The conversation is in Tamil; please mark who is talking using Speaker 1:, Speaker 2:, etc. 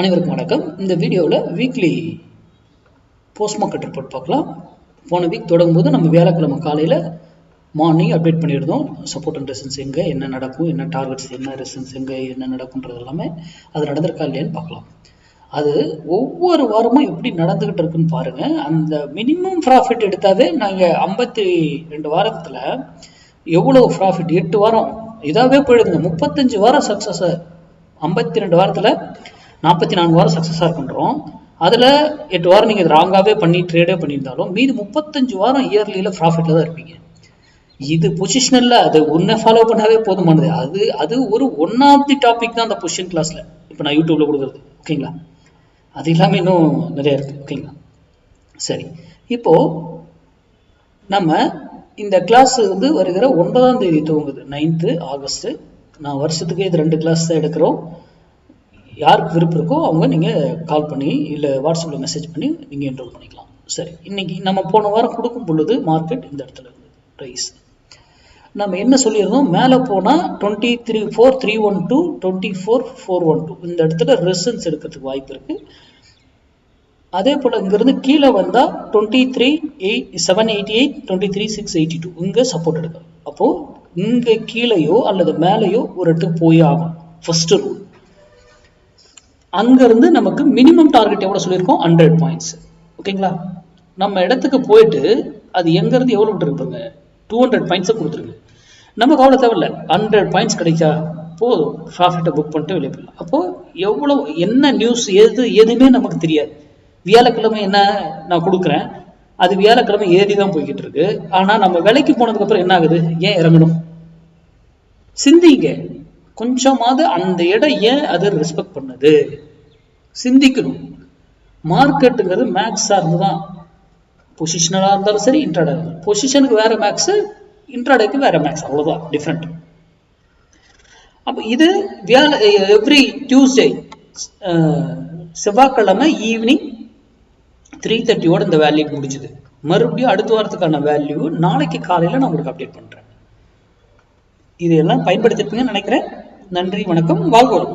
Speaker 1: அனைவருக்கும் வணக்கம். இந்த வீடியோவில் வீக்லி போஸ்ட் மார்க்கெட் ரிப்போர்ட் பார்க்கலாம். போன வீக் தொடங்கும்போது நம்ம வியாழக்கிழமை காலையில் மார்னிங் அப்டேட் பண்ணியிருந்தோம். சப்போர்ட் அண்ட் ரெசன்ஸ் எங்கே, என்ன நடக்கும், என்ன டார்கெட்ஸ், என்ன ரெசன்ஸ் எங்கே, என்ன நடக்கும்ன்றது எல்லாமே அது நடந்திருக்கா இல்லையான்னு பார்க்கலாம். அது ஒவ்வொரு வாரமும் எப்படி நடந்துகிட்டு இருக்குன்னு பாருங்க. அந்த மினிமம் ப்ராஃபிட் எடுத்தாவே நாங்கள் 52 வாரத்தில் எவ்வளோ ப்ராஃபிட், 8 வாரம் இதாகவே போயிடுதுங்க. 35 வாரம் சக்ஸஸ். 52 வாரத்தில் 44 வாரம் சக்ஸஸாக பண்ணுறோம். அதில் 8 வாரம் நீங்கள் ராங்காகவே பண்ணி ட்ரேடே பண்ணியிருந்தாலும் மீது 35 வாரம் இயர்லியில் ப்ராஃபிட்டில் தான் இருப்பீங்க. இது பொசிஷனில் அது ஒன்றை ஃபாலோ பண்ணாவே போதுமானது. அது ஒரு ஒன் ஆஃப் தி டாபிக் தான் அந்த பொசிஷன் கிளாஸில் இப்போ நான் யூடியூப்பில் கொடுக்குறது. ஓகேங்களா? அது இல்லாமல் இன்னும் நிறையா இருக்குது. ஓகேங்களா? சரி, இப்போது நம்ம இந்த கிளாஸ் வருகிற 9ஆம் தேதி துவங்குது, 9th ஆகஸ்ட்டு. நான் வருஷத்துக்கு இது 2 கிளாஸ் தான் எடுக்கிறோம். யாருக்கு விருப்பம் இருக்கோ அவங்க நீங்கள் கால் பண்ணி இல்லை வாட்ஸ்அப்பில் மெசேஜ் பண்ணி நீங்கள் என்ரோல் பண்ணிக்கலாம். சரி, இன்னைக்கு நம்ம போன வாரம் கொடுக்கும் பொழுது மார்க்கெட் இந்த இடத்துல இருந்தது. ப்ரைஸ் நம்ம என்ன சொல்லியிருந்தோம், மேலே போனால் 23,4,312 24,412 இந்த இடத்துல ரெசன்ஸ் எடுக்கிறதுக்கு வாய்ப்பு இருக்குது. அதே போல் இங்கேருந்து கீழே வந்தால் 23,788 23,682 இங்கே சப்போர்ட் எடுக்கும். அப்போது இங்கே கீழேயோ அல்லது மேலேயோ ஒரு இடத்துக்கு போய் ஆகும். ஃபர்ஸ்ட் ரூல் அங்கிருந்து நமக்கு மினிமம் டார்கெட் எவ்வளோ சொல்லியிருக்கோம், 100 பாயிண்ட்ஸ். ஓகேங்களா? நம்ம இடத்துக்கு போயிட்டு அது எங்கேருந்து எவ்வளோ விட்டுருப்பாங்க, 200 பாயிண்ட்ஸை கொடுத்துருக்கு. நமக்கு அவ்வளோ தேவையில்லை, 100 பாயிண்ட்ஸ் கிடைச்சா போதும், ப்ராஃபிட்டை புக் பண்ணிட்டு வெளியே போயிடலாம். அப்போது எவ்வளோ என்ன நியூஸ் எதுவுமே நமக்கு தெரியாது. வியாழக்கிழமை என்ன நான் கொடுக்குறேன், அது வியாழக்கிழமை ஏறி தான் போய்கிட்டு இருக்கு. ஆனால் நம்ம விலைக்கு போனதுக்கப்புறம் என்ன ஆகுது, ஏன் இறங்கணும்? சிந்திங்க கொஞ்சமாவது. அந்த இடம் ஏன் அது ரெஸ்பெக்ட் பண்ணுது சிந்திக்கணும். மார்க்கெட்டுங்கிறது மேக்ஸாக இருந்து தான், பொசிஷனலாக இருந்தாலும் சரி, இன்ட்ராடே இருந்தாலும். பொசிஷனுக்கு வேற மேக்ஸ், இன்ட்ராடேக்கு வேற மேக்ஸ், அவ்வளோதான் டிஃப்ரெண்ட். அப்போ இது எவ்ரி டியூஸ்டே செவ்வாய்க்கிழமை ஈவினிங் 3:30 இந்த வேல்யூ முடிஞ்சுது. மறுபடியும் அடுத்த வாரத்துக்கான வேல்யூ நாளைக்கு காலையில் நான் உங்களுக்கு அப்டேட் பண்ணுறேன். இதெல்லாம் பயன்படுத்திருப்பீங்கன்னு நினைக்கிறேன். நன்றி, வணக்கம், வாழ்வோம்.